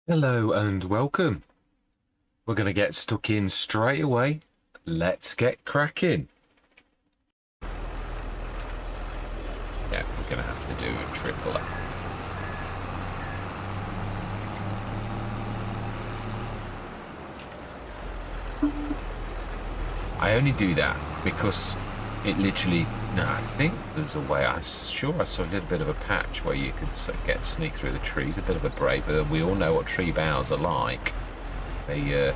Hello and welcome. We're going to get stuck in straight away. Let's get cracking. Yeah, we're going to have to do a triple. I only do that because it literally... No, I think there's a way. I'm sure I saw a little bit of a patch where you could sneak through the trees, a bit of a break, but we all know what tree boughs are like. Now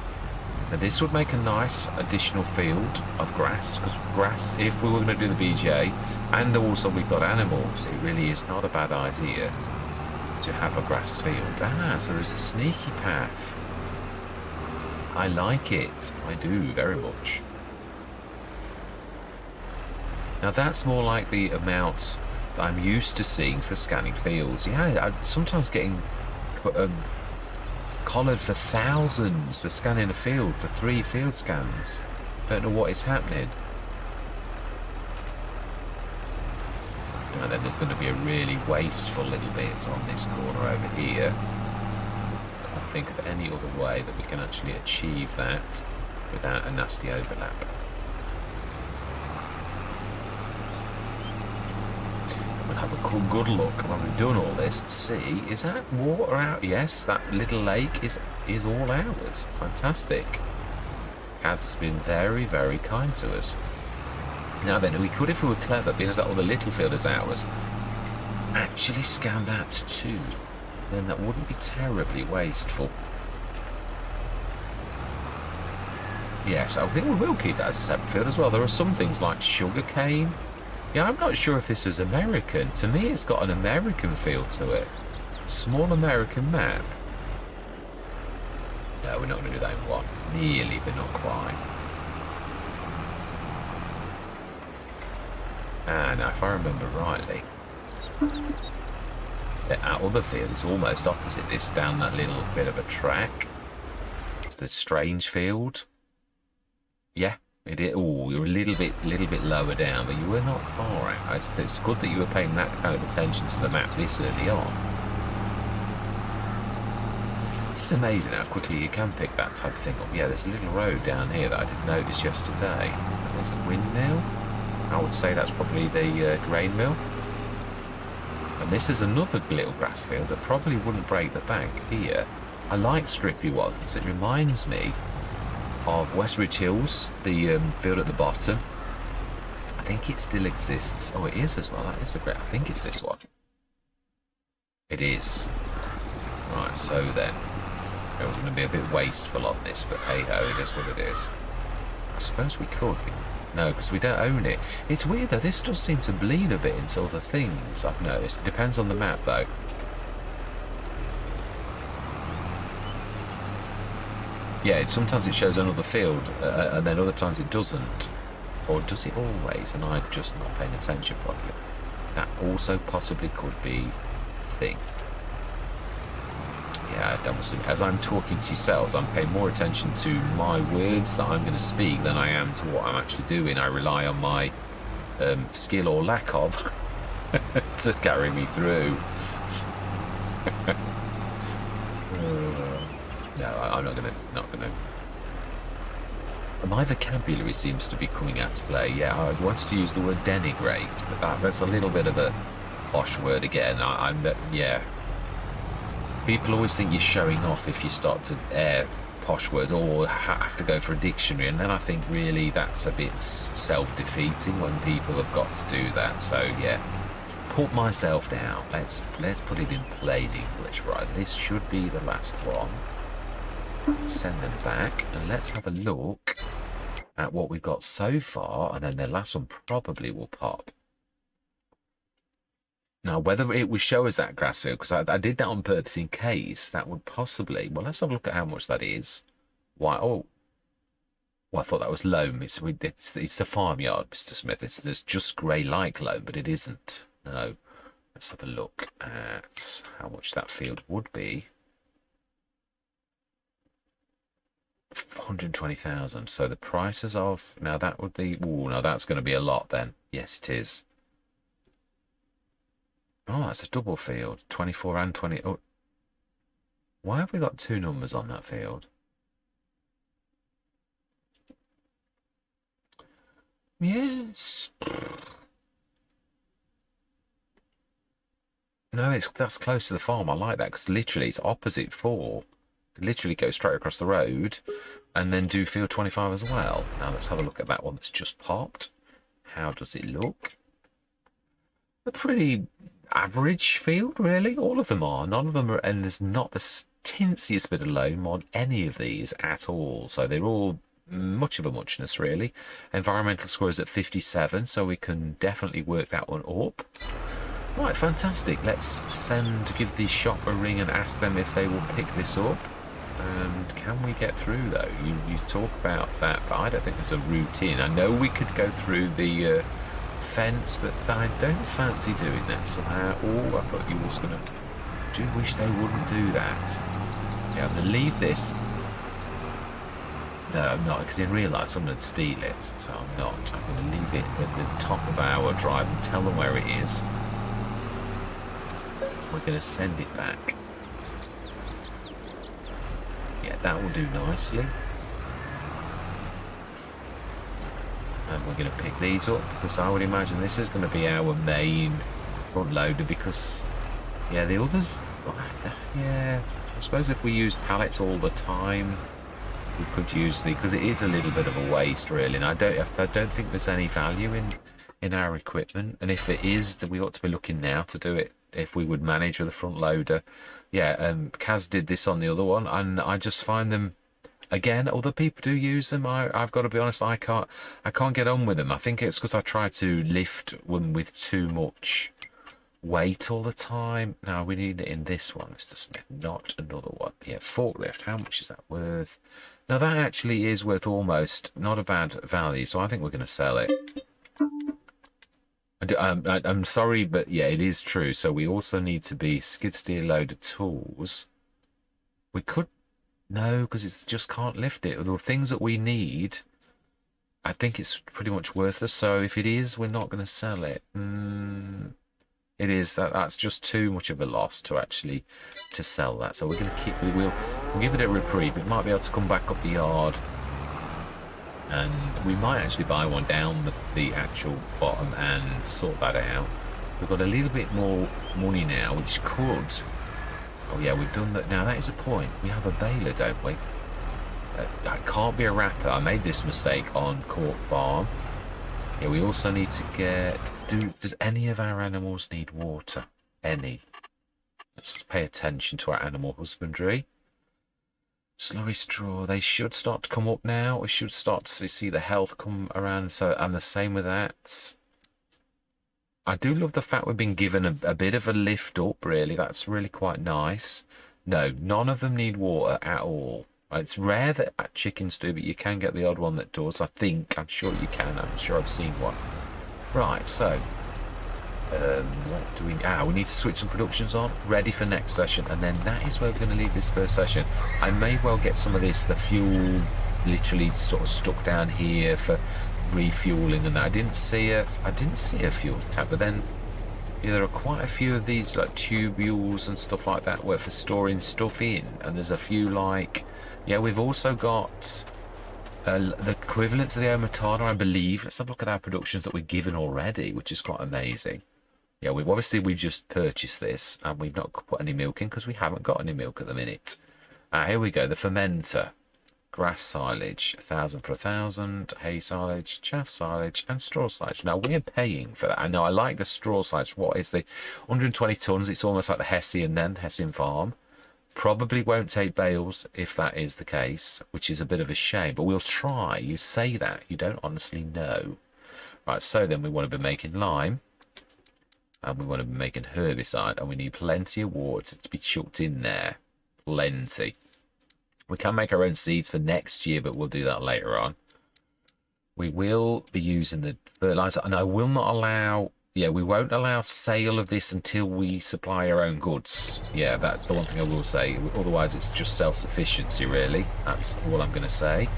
this would make a nice additional field of grass, because grass, if we were going to do the BJ, and also we've got animals, it really is not a bad idea to have a grass field. So there's a sneaky path. I like it. I do, very much. Now that's more like the amounts that I'm used to seeing for scanning fields. Yeah, I'm sometimes getting collared for thousands for scanning a field for 3 field scans. Don't know what is happening. And then there's going to be a really wasteful little bit on this corner over here. Can't think of any other way that we can actually achieve that without a nasty overlap. We'll have a good look when we've done all this to see, is that water out? Yes, that little lake is all ours. Fantastic. Kaz has been very, very kind to us. Now then, we could, if we were clever, being as that other little field is ours, actually scan that too. Then that wouldn't be terribly wasteful. Yes, I think we will keep that as a separate field as well. There are some things like sugarcane. Yeah, I'm not sure if this is American. To me, it's got an American feel to it. Small American map. No, we're not going to do that in one. Nearly, but not quite. Now, if I remember rightly, our other field is almost opposite this, down that little bit of a track. It's the strange field. Yeah. Oh, you're a little bit lower down, but you were not far out. It's good that you were paying that kind of attention to the map this early on. It's just amazing how quickly you can pick that type of thing up. Yeah, there's a little road down here that I didn't notice yesterday. And there's a windmill. I would say that's probably the grain mill. And this is another little grass field that probably wouldn't break the bank here. I like strippy ones. It reminds me of Westridge Hills, the field at the bottom. I think it still exists. Oh, it is as well. That is a great. I think it's this one. It is. Right, so then. It was going to be a bit wasteful on this, but hey ho, it is what it is. I suppose we could. No, because we don't own it. It's weird though, this does seem to bleed a bit into other things, I've noticed. It depends on the map though. Yeah, sometimes it shows another field, and then other times it doesn't. Or does it always, and I'm just not paying attention properly? That also possibly could be a thing. Yeah, obviously, as I'm talking to yourselves, I'm paying more attention to my words that I'm going to speak than I am to what I'm actually doing. I rely on my skill or lack of to carry me through. No, I'm not gonna. My vocabulary seems to be coming out to play. Yeah, I wanted to use the word denigrate, but that's a little bit of a posh word again. Yeah. People always think you're showing off if you start to air posh words or have to go for a dictionary, and then I think really that's a bit self-defeating when people have got to do that. So yeah, put myself down. Let's put it in plain English, right? This should be the last one. Send them back, and let's have a look at what we've got so far, and then the last one probably will pop. Now, whether it would show us that grass field, because I did that on purpose in case, that would possibly... Well, let's have a look at how much that is. Why? Oh, well, I thought that was loam. It's a farmyard, Mr. Smith. There's just grey like loam, but it isn't. No. Let's have a look at how much that field would be. 120,000. So the prices of... Now, that would be... Oh, no, that's going to be a lot then. Yes, it is. Oh, that's a double field. 24 and 20. Oh, Why have we got 2 numbers on that field? Yes. No, that's close to the farm. I like that because literally it's opposite 4. Literally go straight across the road and then do field 25 as well. Now let's have a look at that one that's just popped. How does it look? A pretty average field, really. All of them are. None of them are, and there's not the tinsiest bit of loam on any of these at all. So they're all much of a muchness, really. Environmental score is at 57, so we can definitely work that one up. Right, fantastic. Let's give the shop a ring and ask them if they will pick this up. And can we get through, though? You talk about that, but I don't think there's a route in. I know we could go through the fence, but I don't fancy doing that somehow. Oh, I thought you was going to... Do wish they wouldn't do that. Yeah, I'm going to leave this. No, I'm not, because in real life someone would steal it, so I'm not. I'm going to leave it at the top of our drive and tell them where it is. We're going to send it back. Yeah, that will do nicely. And we're going to pick these up, because I would imagine this is going to be our main front loader, because, yeah, the others, yeah, I suppose if we use pallets all the time, we could use because it is a little bit of a waste, really, and I don't think there's any value in our equipment, and if it is, then we ought to be looking now to do it, if we would manage with a front loader. Yeah, Kaz did this on the other one, and I just find them, again, other people do use them. I've got to be honest, I can't get on with them. I think it's because I try to lift them with too much weight all the time. Now we need it in this one, Mr. Smith, not another one. Yeah, forklift, how much is that worth? Now that actually is worth almost not a bad value, so I think we're going to sell it. I'm sorry, but yeah, it is true. So we also need to be skid steer loader tools. We could, no, because it just can't lift it. The things that we need, I think it's pretty much worthless. So if it is, we're not going to sell it. It is that's just too much of a loss to actually sell that. So we're going to keep. We'll give it a reprieve. It might be able to come back up the yard. And we might actually buy one down the actual bottom and sort that out. We've got a little bit more money now, which could... Oh yeah, we've done that. Now that is a point. We have a baler, don't we? It can't be a wrapper. I made this mistake on Court Farm. Yeah, we also need to get... Does any of our animals need water? Any? Let's pay attention to our animal husbandry. Slurry straw, they should start to come up now. We should start to see the health come around. So, and the same with that. I do love the fact we've been given a bit of a lift up, really. That's really quite nice. No, none of them need water at all. It's rare that chickens do, but you can get the odd one that does. I think. I'm sure you can. I'm sure I've seen one. Right, so... what do we need to switch some productions on, ready for next session, and then that is where we're going to leave this first session. I may well get some of the fuel literally sort of stuck down here for refueling, and that I didn't see a fuel tank, but then there are quite a few of these like tubules and stuff like that where for storing stuff in, and there's a few like, yeah, we've also got the equivalent to the Omatana, I believe. Let's have a look at our productions that we're given already, which is quite amazing. Yeah, we've just purchased this, and we've not put any milk in because we haven't got any milk at the minute. Here we go, the fermenter. Grass silage, 1,000 for 1,000, hay silage, chaff silage, and straw silage. Now, we're paying for that. I know I like the straw silage. What is the 120 tonnes? It's almost like the Hessian then, the Hessian farm. Probably won't take bales if that is the case, which is a bit of a shame, but we'll try. You say that, you don't honestly know. Right, so then we want to be making lime, and we want to be making herbicide, and we need plenty of water to be chucked in there. Plenty. We can make our own seeds for next year, but we'll do that later on. We will be using the fertilizer, and I will not allow... Yeah, we won't allow sale of this until we supply our own goods. Yeah, that's the one thing I will say. Otherwise, it's just self-sufficiency, really. That's all I'm going to say.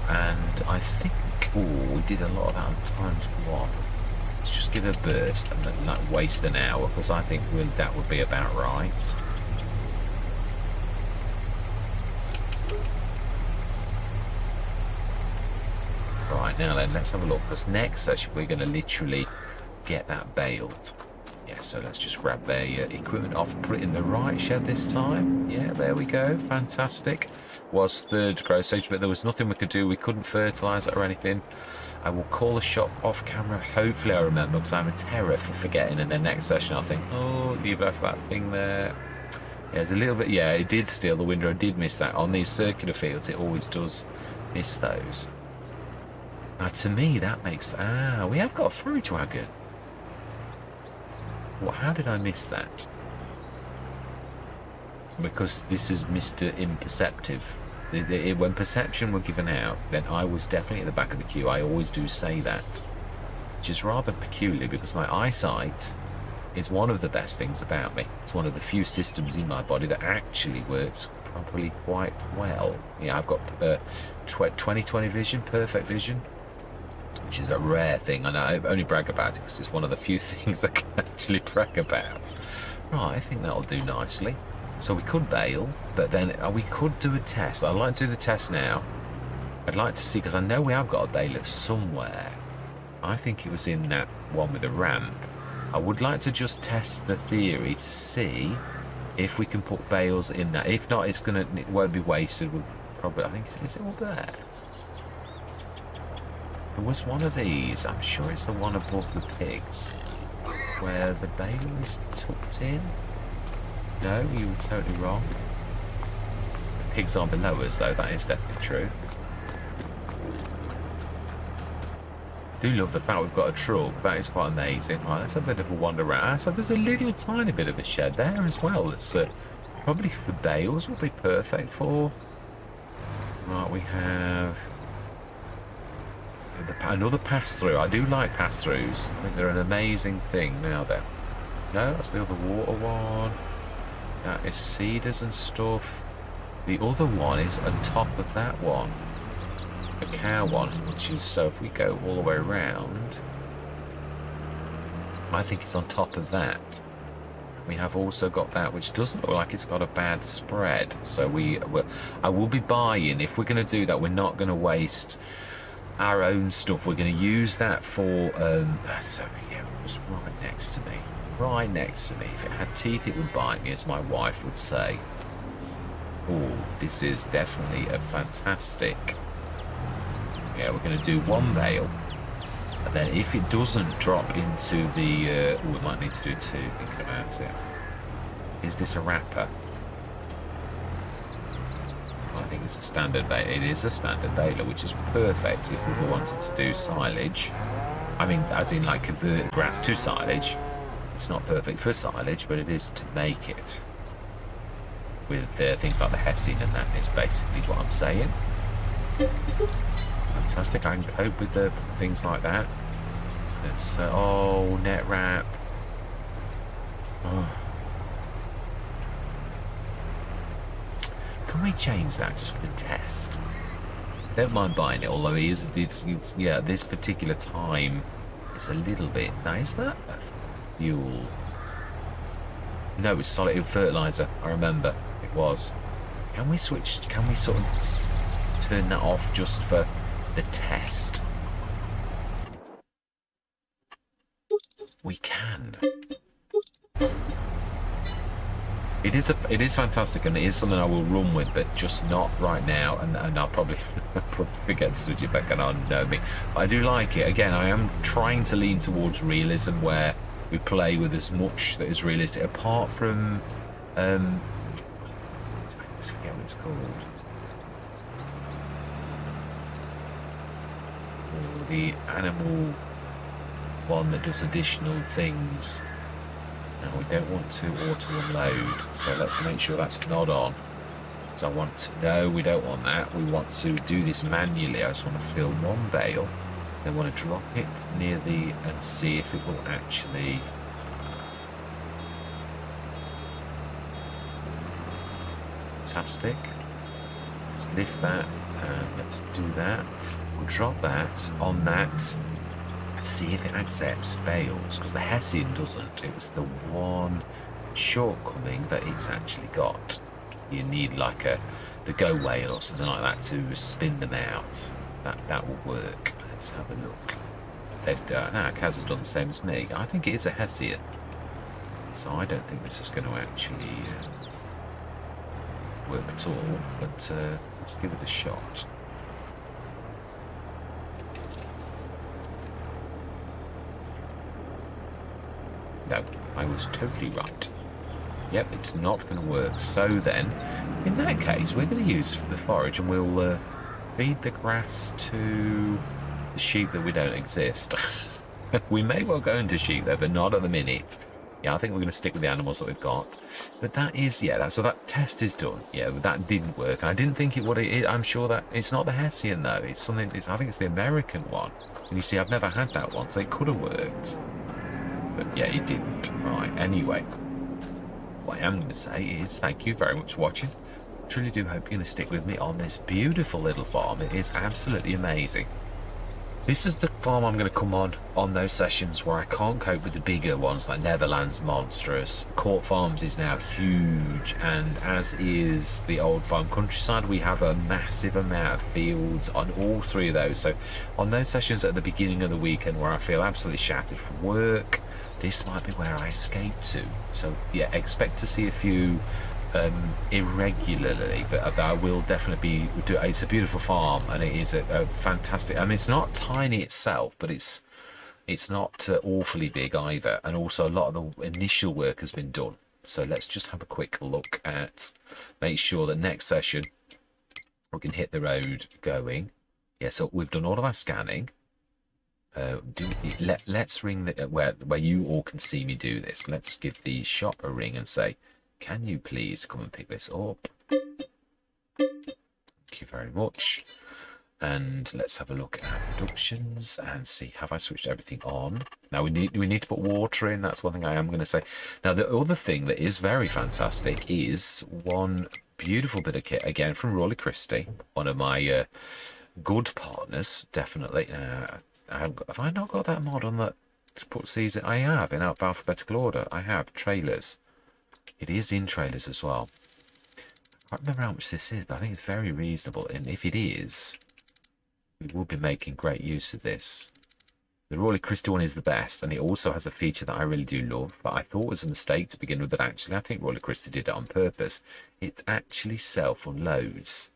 And I think... Oh, we did a lot of that on ×1. Let's just give it a burst and not waste an hour, because I think that would be about right. Right, now then, let's have a look. Because next session, we're going to literally get that baled. Yeah, so let's just grab the equipment off and put it in the right shed this time. Yeah, there we go. Fantastic. Was third growth stage, but there was nothing we could do. We couldn't fertilise it or anything. I will call the shop off camera. Hopefully I remember, because I'm a terror for forgetting. And then next session I'll think, oh, you left that thing there. Yeah, there's a little bit. Yeah, it did steal the window. I did miss that. On these circular fields, it always does miss those. Now, to me, that makes... Ah, we have got a forage wagon. Well, how did I miss that? Because this is Mr. Imperceptive. When perception were given out, then I was definitely at the back of the queue. I always do say that, which is rather peculiar because my eyesight is one of the best things about me. It's one of the few systems in my body that actually works properly quite well. Yeah, I've got 20/20 vision, perfect vision, which is a rare thing. And I only brag about it because it's one of the few things I can actually brag about. Right, I think that'll do nicely. So we could bail, but then we could do a test. I'd like to do the test now. I'd like to see, because I know we have got a baler somewhere. I think it was in that one with the ramp. I would like to just test the theory to see if we can put bales in that. If not, it won't be wasted. We'll probably, I think, is it all there? There was one of these. I'm sure it's the one above the pigs, where the baler is tucked in. No, you were totally wrong. The pigs are below us, though. That is definitely true. I do love the fact we've got a truck. That is quite amazing. Right, let's have a bit of a wander around. So there's a little tiny bit of a shed there as well. It's probably for bales. Will be perfect for. Right, we have another pass-through. I do like pass-throughs. I think they're an amazing thing. Now then. No, that's the other water one. That is cedars and stuff. The other one is on top of that one. The cow one, which is, so if we go all the way around, I think it's on top of that. We have also got that, which doesn't look like it's got a bad spread. So I will be buying, if we're going to do that, we're not going to waste our own stuff. We're going to use that for, so yeah, it was right next to me. Right next to me. If it had teeth, it would bite me, as my wife would say. Oh, this is definitely a fantastic. Yeah, we're going to do one bale, and then if it doesn't drop into the, we might need to do two. Thinking about it. Is this a wrapper? I think it's a standard baler. It is a standard baler, which is perfect if we were wanting to do silage. I mean, as in like convert grass to silage. It's not perfect for silage, but it is to make it. With things like the Hessian, and that is basically what I'm saying. Fantastic, I can cope with the things like that. It's, oh, net wrap. Oh. Can we change that just for the test? Don't mind buying it, although it's yeah, this particular time, it's a little bit. Now, is that fuel? No, it's solid fertilizer. I remember it was. Can we switch? Can we sort of turn that off just for the test? We can. It is fantastic, and it is something I will run with, but just not right now. And I'll probably forget to switch it back on. Know me. But I do like it. Again, I am trying to lean towards realism, where we play with as much that is realistic, apart from I forget what it's called. The animal one that does additional things. Now we don't want to auto unload, so let's make sure that's not on. So I want to, no, we don't want that. We want to do this manually. I just want to fill one bale. I want to drop it near the and see if it will actually. Fantastic. Let's lift that and let's do that. We'll drop that on that. See if it accepts bales, because the Hessian doesn't. It was the one shortcoming that it's actually got. You need like the go whale or something like that to spin them out. That will work. Let's have a look. They've done. Kaz has done the same as me. I think it is a Hessian. So I don't think this is going to actually work at all. But let's give it a shot. No, I was totally right. Yep, it's not going to work. So then, in that case, we're going to use the forage and we'll feed the grass to the sheep that we don't exist. We may well go into sheep though, but not at the minute. Yeah, I think we're going to stick with the animals that we've got. But that is, yeah, so that test is done. Yeah, but that didn't work. And I didn't think it would. I'm sure that it's not the Hessian though. It's something, I think it's the American one. And you see, I've never had that one, so it could have worked. But yeah, it didn't. Right, anyway. What I am going to say is thank you very much for watching. Truly do hope you're going to stick with me on this beautiful little farm. It is absolutely amazing. This is the farm I'm going to come on those sessions where I can't cope with the bigger ones like Netherlands monstrous. Court Farms is now huge, and as is the Old Farm Countryside. We have a massive amount of fields on all three of those. So on those sessions at the beginning of the weekend where I feel absolutely shattered from work, this might be where I escape to. So yeah, expect to see a few irregularly, but I will definitely be. It's a beautiful farm, and it is a fantastic. I mean, it's not tiny itself, but it's not awfully big either. And also, a lot of the initial work has been done. So let's just have a quick look at, make sure that next session we can hit the road going. Yeah, so we've done all of our scanning. Let's ring the where you all can see me do this. Let's give the shop a ring and say, can you please come and pick this up? Thank you very much. And let's have a look at productions and see, have I switched everything on? Now we need to put water in. That's one thing I am going to say. Now the other thing that is very fantastic is one beautiful bit of kit again from Rolly Christie, one of my good partners, definitely. Have I not got that mod on that to put season? I have in alphabetical order. I have trailers. It is in trailers as well. I can't remember how much this is, but I think it's very reasonable. And if it is, we will be making great use of this. The Rolly Christie one is the best, and it also has a feature that I really do love, that I thought was a mistake to begin with, but actually I think Rolly Christie did it on purpose. It actually self-unloads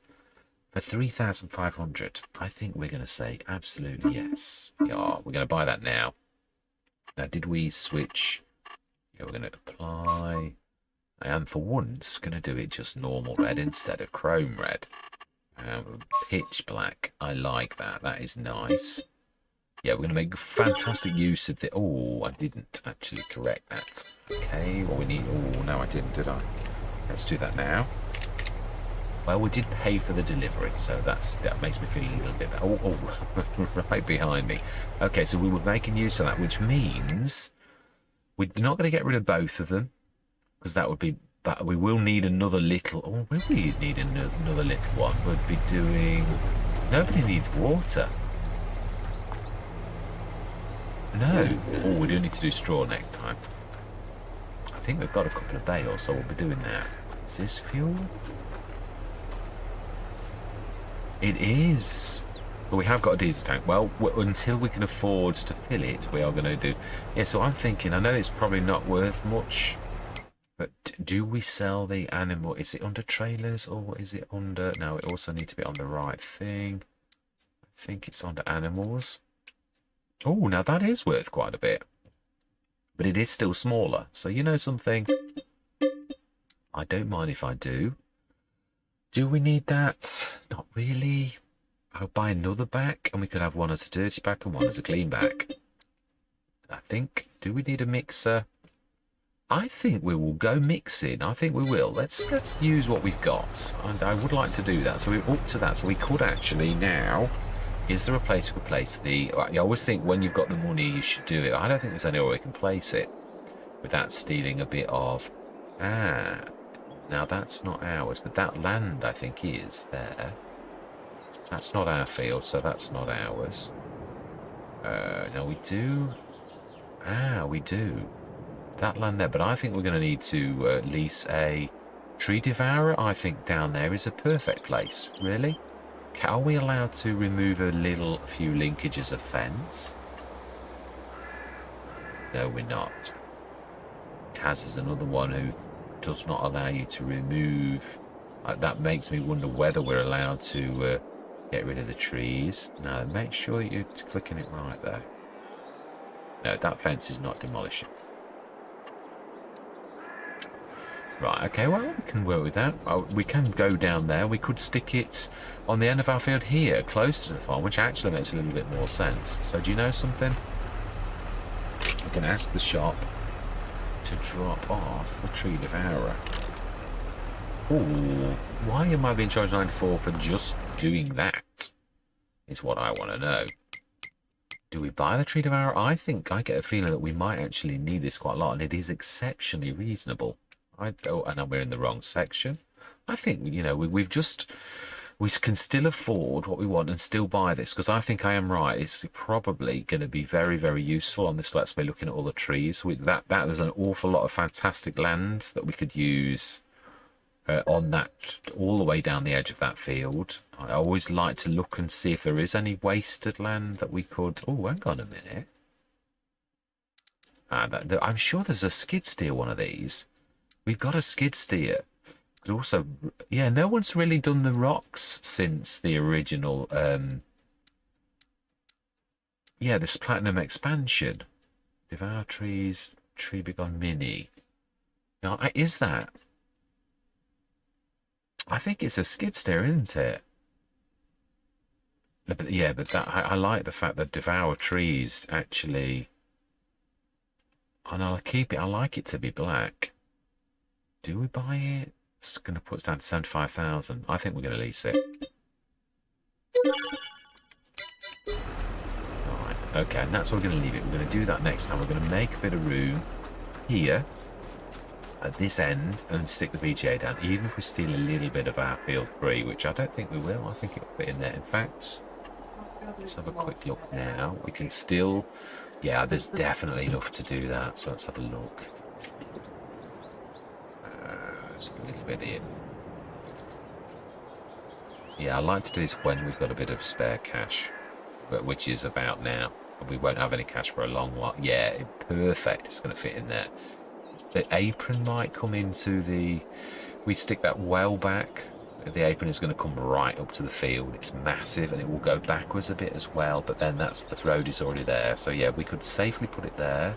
for 3,500. I think we're going to say absolutely yes. Yeah, we're going to buy that now. Now, did we switch? Yeah, we're going to apply. I am for once going to do it just normal red instead of chrome red. Pitch black. I like that. That is nice. Yeah, we're going to make fantastic use of the... Oh, I didn't actually correct that. Okay, well we need... Oh, no I didn't, did I? Let's do that now. Well, we did pay for the delivery, so that makes me feel a little bit better. Oh, right behind me. Okay, so we were making use of that, which means we're not going to get rid of both of them, because that would be... But we will need another little... Oh, will we need another little one? We'd be doing... Nobody needs water. No. Oh, we do need to do straw next time. I think we've got a couple of bales, so we'll be doing that. Is this fuel? It is. But we have got a diesel tank. Well, until we can afford to fill it, we are going to do... Yeah, so I'm thinking, I know it's probably not worth much, but do we sell the animal? Is it under trailers or is it under... No, it also needs to be on the right thing. I think it's under animals. Oh, now that is worth quite a bit. But it is still smaller. So you know something? I don't mind if I do. Do we need that? Not really. I'll buy another back and we could have one as a dirty back and one as a clean back. I think. Do we need a mixer? I think we will go mixing. I think we will. Let's use what we've got. And I would like to do that. So we're up to that. So we could actually now... Is there a place we could place the... I always think when you've got the money, you should do it. I don't think there's anywhere we can place it without stealing a bit of... Ah, now that's not ours, but that land, I think, is there. That's not our field, so that's not ours. No, we do... Ah, we do. That land there, but I think we're going to need to lease a tree devourer. I think down there is a perfect place. Really? Are we allowed to remove a few linkages of fence? No, we're not. Kaz is another one who does not allow you to remove. That makes me wonder whether we're allowed to get rid of the trees. No, make sure you're clicking it right there. No, that fence is not demolishing. Right, okay, well, we can work with that. We can go down there. We could stick it on the end of our field here, close to the farm, which actually makes a little bit more sense. So do you know something? We can ask the shop to drop off the tree devourer. Ooh, why am I being charged 94 for just doing that? Is what I want to know. Do we buy the tree devourer? I think I get a feeling that we might actually need this quite a lot, and it is exceptionally reasonable. And we're in the wrong section. I think, you know, we can still afford what we want and still buy this, because I think I am right. It's probably going to be very, very useful on this Let's Play, looking at all the trees. There's an awful lot of fantastic land that we could use on that, all the way down the edge of that field. I always like to look and see if there is any wasted land that we could... Oh, hang on a minute. I'm sure there's a skid steer one of these. We've got a skid steer. But also, yeah, no one's really done the rocks since the original, yeah, this Platinum expansion. Devour trees, tree begone mini. Now, is that? I think it's a skid steer, isn't it? But, yeah, but that I like the fact that Devour trees actually... And I'll keep it, I like it to be black. Do we buy it? It's going to put us down to 75,000. I think we're going to lease it. Right, okay, and that's where we're going to leave it. We're going to do that next time. We're going to make a bit of room here at this end and stick the BGA down, even if we steal a little bit of our field 3, which I don't think we will. I think it'll fit in there. In fact, let's have a quick look now. We can still... Yeah, there's definitely enough to do that, so let's have a look. A little bit in. Yeah, I like to do this when we've got a bit of spare cash, but which is about now. We won't have any cash for a long while. Yeah, perfect. It's going to fit in there. The apron might come into the... We stick that well back. The apron is going to come right up to the field. It's massive, and it will go backwards a bit as well. But then the road is already there. So yeah, we could safely put it there,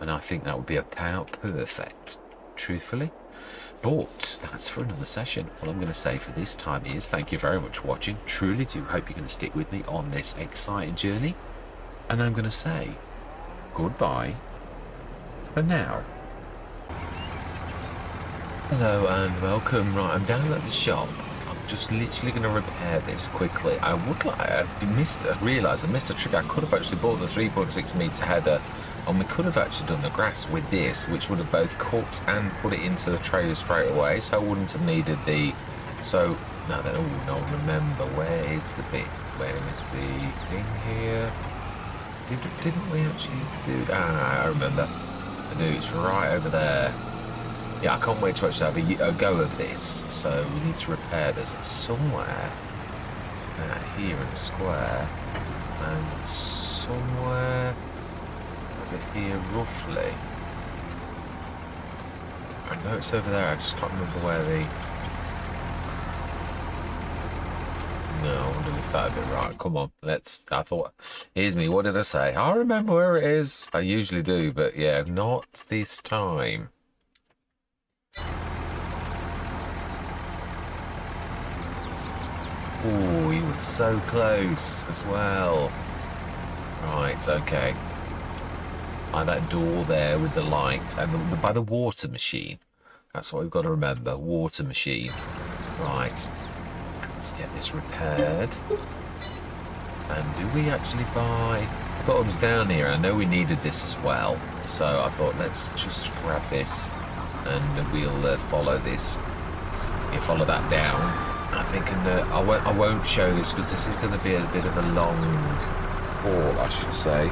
and I think that would be about perfect, truthfully. But that's for another session. All I'm going to say for this time is thank you very much for watching. Truly do hope you're going to stick with me on this exciting journey. And I'm going to say goodbye for now. Hello and welcome. Right, I'm down at the shop. I'm just literally going to repair this quickly. I realised I missed a trick. I could have actually bought the 3.6 metre header, and we could have actually done the grass with this, which would have both cut and put it into the trailer straight away, so I wouldn't have needed the... So, no, remember, where is the bit? Where is the thing here? Didn't we actually do... I remember. I do, it's right over there. Yeah, I can't wait to actually have a go of this, so we need to repair this. It's somewhere here in the square, and somewhere... here roughly. I know it's over there, I just can't remember where the... No, I wonder if that'd be right. Come on, here's me, what did I say? I remember where it is. I usually do, but yeah, not this time. Oh, you were so close as well. Right, okay. That door there with the light and by the water machine. That's what we've got to remember. Water machine. Right. Let's get this repaired. And do we actually buy... I thought it was down here. I know we needed this as well. So I thought let's just grab this and we'll follow this. You follow that down. I think I won't show this because this is going to be a bit of a long haul, I should say.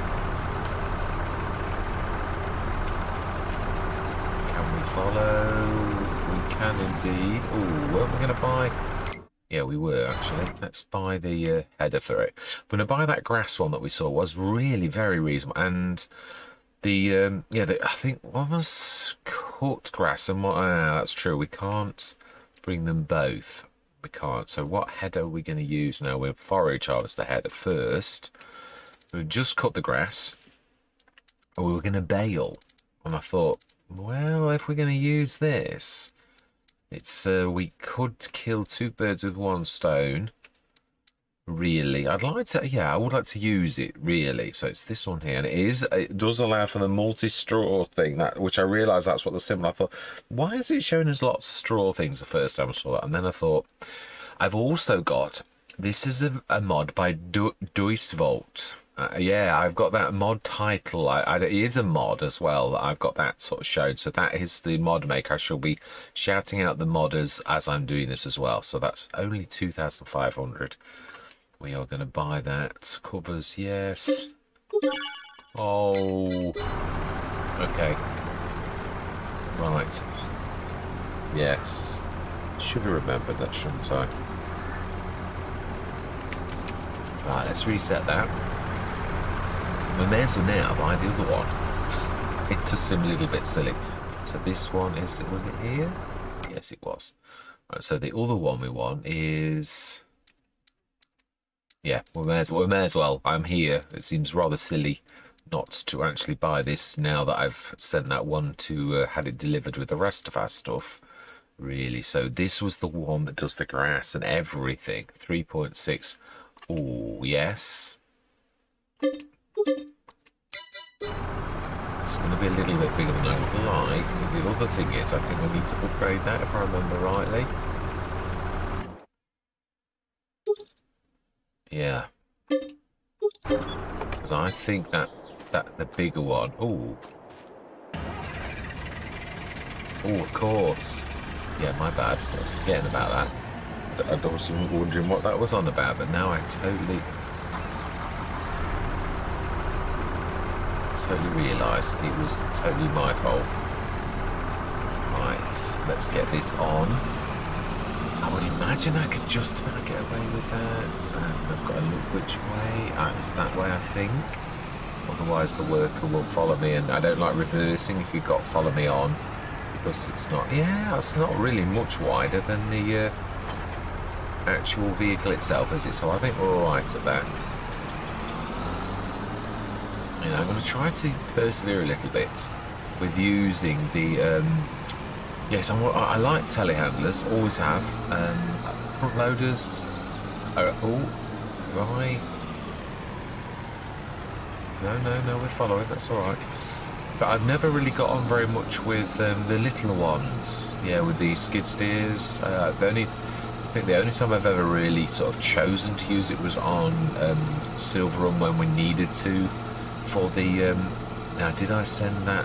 Follow, we can indeed. Oh, weren't we going to buy? Yeah, we were actually. Let's buy the header for it. I'm going to buy that grass one that we saw. Was really very reasonable, and the I think one was cut grass and what. That's true. We can't bring them both. We can't. So what header are we going to use now? We'll forage harvest the header first. We've just cut the grass, and we were going to bale. And I thought, well, if we're going to use this. It's we could kill two birds with one stone. Really, I'd like to. Yeah, I would like to use it. Really, so it's this one here, and it does allow for the multi-straw thing. That which I realised that's what the symbol. I thought, why is it showing us lots of straw things the first time I saw that? And then I thought, I've also got this is a mod by Duisvolt. Yeah, I've got that mod title. It is a mod as well. I've got that sort of showed. So that is the mod maker. I shall be shouting out the modders as I'm doing this as well. So that's only 2,500. We are going to buy that. Covers, yes. Oh. Okay. Right. Yes. Should have remembered that, shouldn't I? Right, let's reset that. We may as well now buy the other one. It just seemed a little bit silly. So this one was it here? Yes, it was. Right, so the other one we want is... Yeah, we may as well. I'm here. It seems rather silly not to actually buy this now that I've sent that one to had it delivered with the rest of our stuff. Really, so this was the one that does the grass and everything. 3.6. Oh, yes. It's going to be a little bit bigger than I would like. But the other thing is, I think I need to upgrade that if I remember rightly. Yeah. Because I think that the bigger one. Oh. Oh, of course. Yeah, my bad. I was forgetting about that. I was wondering what that was on about, but now I totally realised it was totally my fault. Right, let's get this on. I would imagine I could just about get away with that. I've got to look which way. It's that way, I think. Otherwise, the worker will follow me, and I don't like reversing if you've got follow me on, because it's not. Yeah, it's not really much wider than the actual vehicle itself, is it? So I think we're all right at that. You know, I'm going to try to persevere a little bit with using the. Yes, I like telehandlers, always have. Front loaders. Right. No, we're following, that's alright. But I've never really got on very much with the littler ones. Yeah, with the skid steers. I think the only time I've ever really sort of chosen to use it was on Silver Run when we needed to for the... now, did I send that?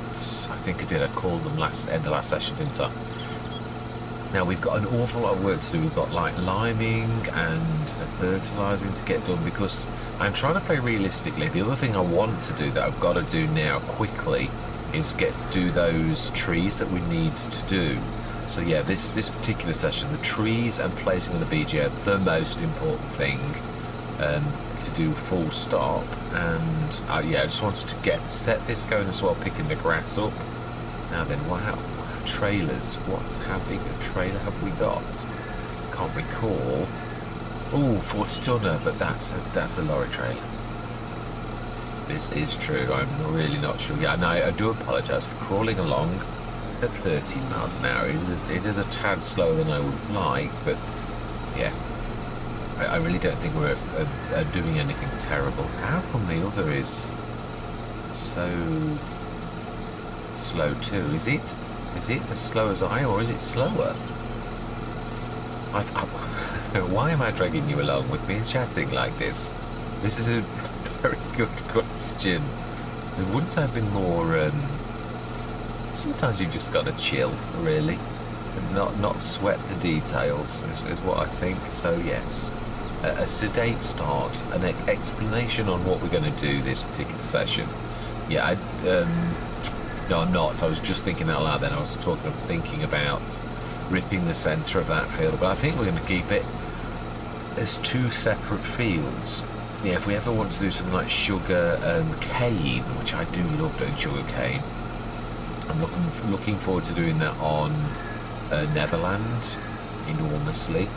I think I did. I called them end of last session, didn't I? Now, we've got an awful lot of work to do. We've got, like, liming and fertilising to get done, because I'm trying to play realistically. The other thing I want to do that I've got to do now quickly is do those trees that we need to do. So, yeah, this particular session, the trees and placing of the BG are the most important thing to do full stop. And, yeah, I just wanted to set this going as well, picking the grass up. Now then, wow. Trailers. How big a trailer have we got? Can't recall. Oh, 40 tonner, but that's a lorry trailer. This is true. I'm really not sure. Yeah, no, I do apologise for crawling along at 30 miles an hour. It is a tad slower than I would have liked, but yeah, I really don't think we're doing anything terrible. How come the other is so slow too? Is it as slow as or is it slower? Why am I dragging you along with me and chatting like this? This is a very good question. Wouldn't I have been more... sometimes you've just got to chill, really, and not sweat the details, is what I think. So yes, a sedate start, an explanation on what we're going to do this particular session. Yeah, no, I'm not. I was just thinking out loud then. I was thinking about ripping the centre of that field, but I think we're going to keep it. as two separate fields. Yeah, if we ever want to do something like sugar and cane, which I do love doing sugar cane, I'm looking forward to doing that on Neverland enormously.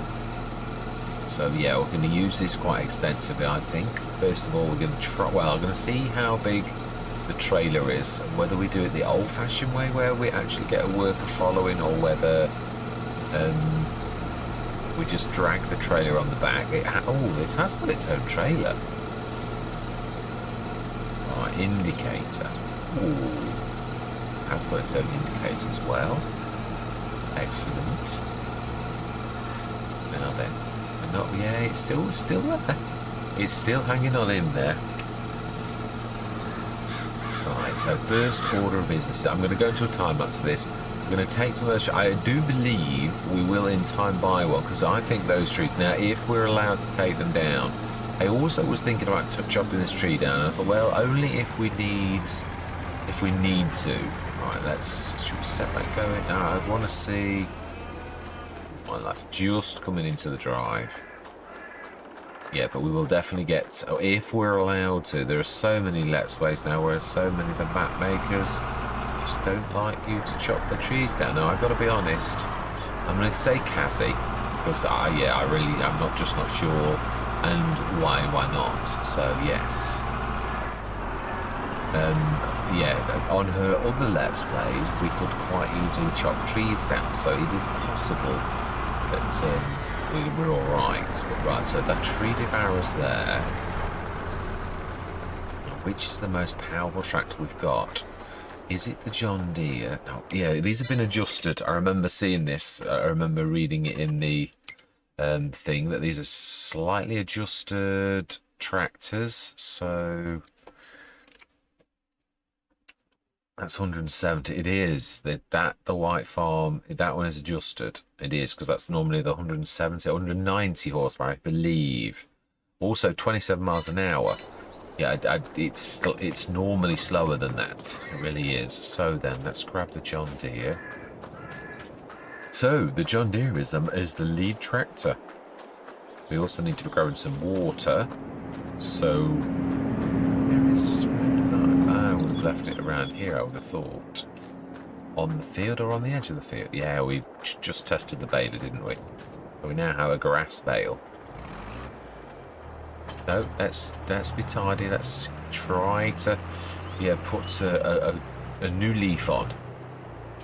So yeah, we're going to use this quite extensively, I think. First of all, we're going to try. Well, I'm going to see how big the trailer is, and whether we do it the old-fashioned way, where we actually get a worker following, or whether we just drag the trailer on the back. It has got its own trailer. Right, indicator. Ooh. Has got its own indicator as well. Excellent. Now then, yeah, it's still there. It's still hanging on in there. Right, so first order of business. I'm going to go into a time lapse for this. I'm going to take some of those. I do believe we will in time buy one, because I think those trees. Now, if we're allowed to take them down, I also was thinking about chopping this tree down. And I thought, well, only if we need to. Right, should we set that going? I want to see my life just coming into the drive. Yeah, but we will definitely get, if we're allowed to. There are so many Let's Plays now where so many of the map makers just don't like you to chop the trees down. Now, I've got to be honest, I'm going to say Cassie, because I'm not sure, and why not? So yes. Yeah, on her other Let's Plays, we could quite easily chop trees down, so it is possible that we're all right. But right, so that tree devourer's there. Which is the most powerful tractor we've got? Is it the John Deere? Oh, yeah, these have been adjusted. I remember seeing this. I remember reading it in the thing that these are slightly adjusted tractors. So that's 170. It is the White Farm. That one is adjusted. It is, because that's normally the 170, 190 horsepower, I believe. Also 27 miles an hour. Yeah, it's normally slower than that. It really is. So then, let's grab the John Deere. So the John Deere is the lead tractor. We also need to be growing some water. So there is. We've left it around here, I would have thought. On the field or on the edge of the field? Yeah, we just tested the baler, didn't we? So we now have a grass bale. No, let's be tidy. Let's try to, put a new leaf on.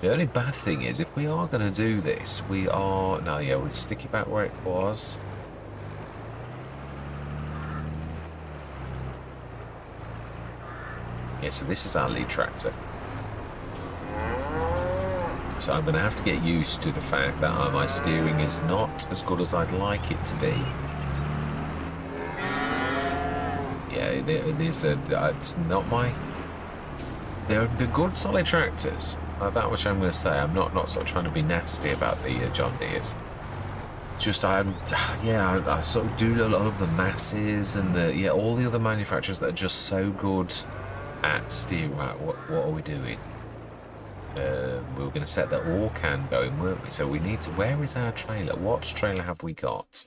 The only bad thing is, if we are going to do this, we'll stick it back where it was. Yeah, so this is our lead tractor. So I'm going to have to get used to the fact that my steering is not as good as I'd like it to be. Yeah, it's not my... They're good, solid tractors. That which I'm going to say. I'm not sort of trying to be nasty about the John Deeres. Just I sort of do a lot of the masses and all the other manufacturers that are just so good at steering. Right, what are we doing? We were going to set the ore can going, weren't we? So we need to... Where is our trailer? What trailer have we got?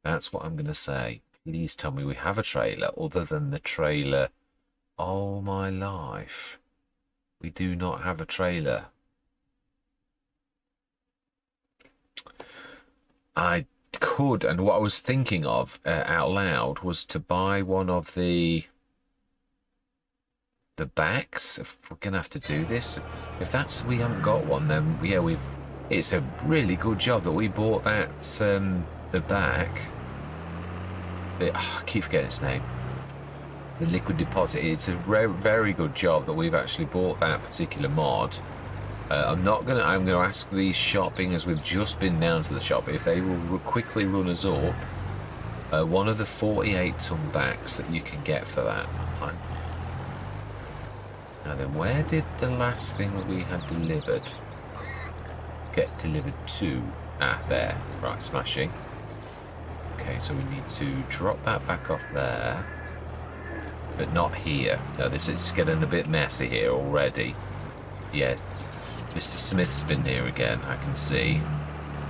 That's what I'm going to say. Please tell me we have a trailer other than the trailer. Oh my life. We do not have a trailer. I could, and what I was thinking of out loud was to buy one of the backs. If we're gonna have to do this, if we haven't got one, then it's a really good job that we bought that the back. I keep forgetting its name. The liquid deposit. It's a very good job that we've actually bought that particular mod. I'm gonna ask the shopping, as we've just been down to the shop, if they will quickly run us up one of the 48-ton backs that you can get for that. Now then, where did the last thing that we had delivered get delivered to? There. Right, smashing. Okay, so we need to drop that back off there, but not here. No, this is getting a bit messy here already. Yeah, Mr. Smith's been here again, I can see.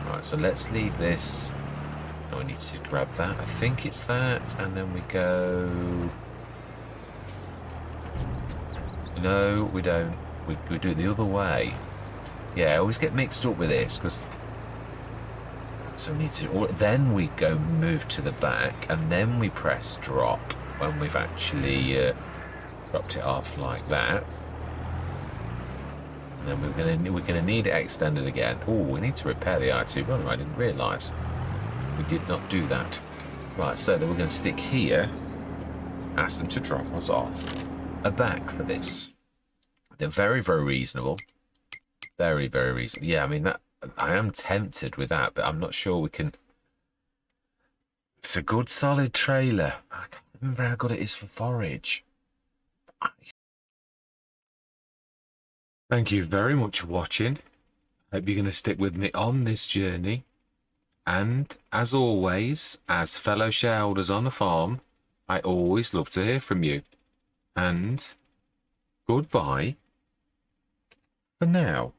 Right, so let's leave this Oh, we need to grab that. I think it's that. And then we go... No, we don't. We do it the other way. Yeah, I always get mixed up with this because... So we need to... Or then we go move to the back and then we press drop when we've actually dropped it off like that. And then we're gonna need it extended again. Oh, we need to repair the I2 runner. I didn't realise. We did not do that. Right, so then we're going to stick here. Ask them to drop us off a back for this. They're very, very reasonable. Very, very reasonable. Yeah, I mean, that I am tempted with that, but I'm not sure we can... It's a good, solid trailer. I can't remember how good it is for forage. Thank you very much for watching. Hope you're going to stick with me on this journey. And, as always, as fellow shareholders on the farm, I always love to hear from you. And goodbye for now.